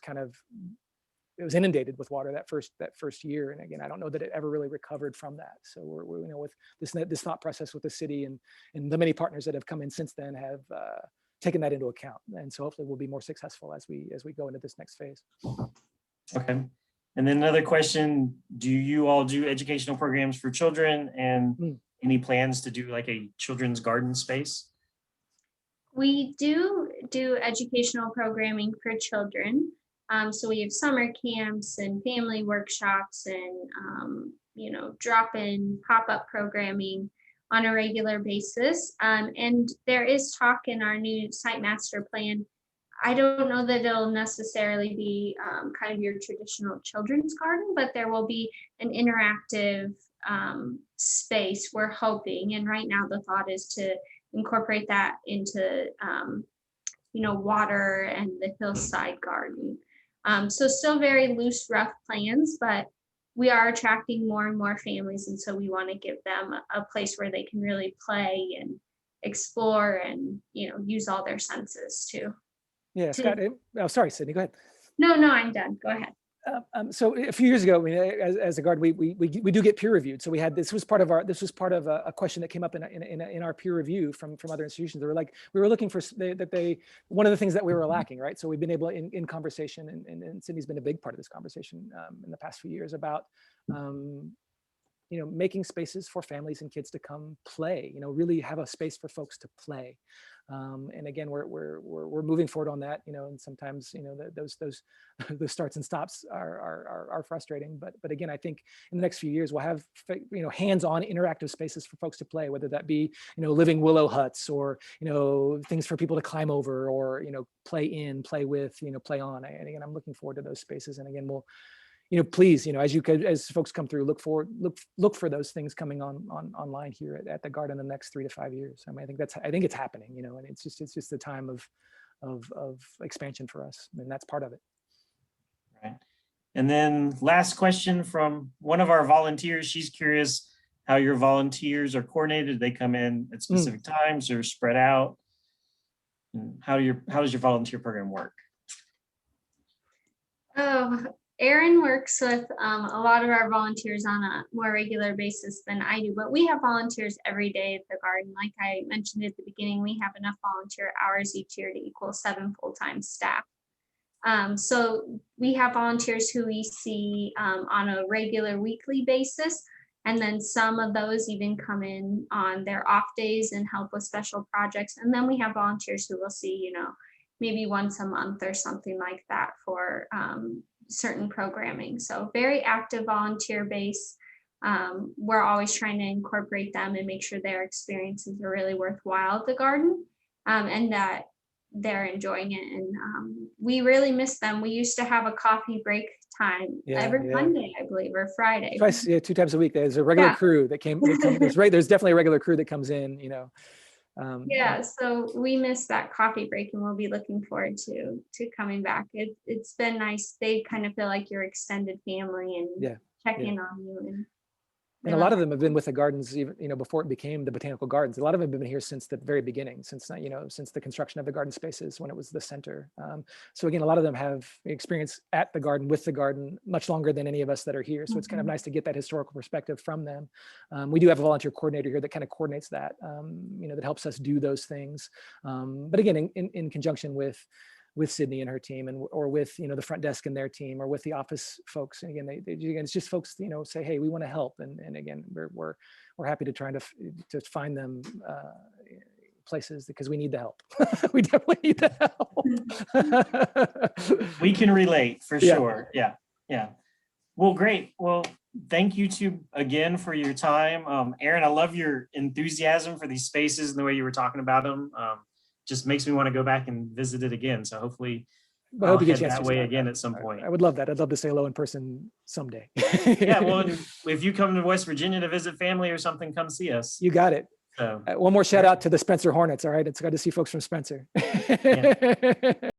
inundated with water that first year. And again, I don't know that it ever really recovered from that. So we're you know, with this thought process with the city and the many partners that have come in since then have taken that into account. And so hopefully we'll be more successful as we go into this next phase. Okay. And then another question, do you all do educational programs for children, and any plans to do like a children's garden space? We do educational programming for children. So we have summer camps and family workshops and, you know, drop-in pop-up programming on a regular basis. And there is talk in our new site master plan. I don't know that it'll necessarily be kind of your traditional children's garden, but there will be an interactive space, we're hoping. And right now the thought is to incorporate that into, you know, water and the hillside garden. So still very loose, rough plans, but we are attracting more and more families. And so we want to give them a place where they can really play and explore and, you know, use all their senses too. Yeah, Scott, oh, sorry, Sydney, go ahead. No, I'm done. Go ahead. So a few years ago, I mean, as a garden, we do get peer reviewed. So we had, this was part of a question that came up in our peer review from other institutions. They were like, we were looking for one of the things that we were lacking, right? So we've been able in conversation, and Sydney's been a big part of this conversation in the past few years about, you know, making spaces for families and kids to come play, you know, really have a space for folks to play. And again, we're moving forward on that, you know, and sometimes, you know, those starts and stops are frustrating, but again, I think in the next few years, we'll have, you know, hands-on interactive spaces for folks to play, whether that be, you know, living willow huts or, you know, things for people to climb over or, you know, play in, play with, you know, play on. And again, I'm looking forward to those spaces. And again, we'll, you know, please, you know, as folks come through, look for those things coming online here at the garden in the next 3 to 5 years. I mean, I think it's happening, you know, and it's just the time of expansion for us, and that's part of it. Right. And then last question from one of our volunteers. She's curious how your volunteers are coordinated. They come in at specific times or spread out? And how does your volunteer program work? Oh, Erin works with a lot of our volunteers on a more regular basis than I do, but we have volunteers every day at the garden. Like I mentioned at the beginning, we have enough volunteer hours each year to equal 7 full-time staff. So we have volunteers who we see on a regular weekly basis, and then some of those even come in on their off days and help with special projects. And then we have volunteers who we'll see, you know, maybe once a month or something like that for certain programming. So very active volunteer base. We're always trying to incorporate them and make sure their experiences are really worthwhile at the garden, and that they're enjoying it. And we really miss them. We used to have a coffee break time every Monday, I believe, or Friday. Twice, 2 times a week. There's a regular crew that there's definitely a regular crew that comes in, you know. So we miss that coffee break, and we'll be looking forward to coming back. It's been nice. They kind of feel like your extended family and check in on you. And a lot of them have been with the gardens, even, you know, before it became the botanical gardens. A lot of them have been here since the very beginning, since the construction of the garden spaces when it was the center. So again, a lot of them have experience at the garden, with the garden, much longer than any of us that are here. So it's kind of nice to get that historical perspective from them. We do have a volunteer coordinator here that kind of coordinates that, you know, that helps us do those things. But again, in conjunction with with Sydney and her team, and or with, you know, the front desk and their team, or with the office folks. And again, again, it's just folks, you know, say, hey, we want to help, and again, we're happy to try to find them places, because we need the help. We definitely need the help. We can relate for Yeah. sure. Yeah, yeah. Well, great. Well, thank you two again for your time. Aaron, I love your enthusiasm for these spaces and the way you were talking about them. Just makes me want to go back and visit it again. So hopefully But I I'll hope you get head a chance that to way see again at some point. I would love that. I'd love to say hello in person someday. Yeah, well, if you come to West Virginia to visit family or something, come see us. You got it. So One more shout out to the Spencer Hornets. All right. It's good to see folks from Spencer. Yeah.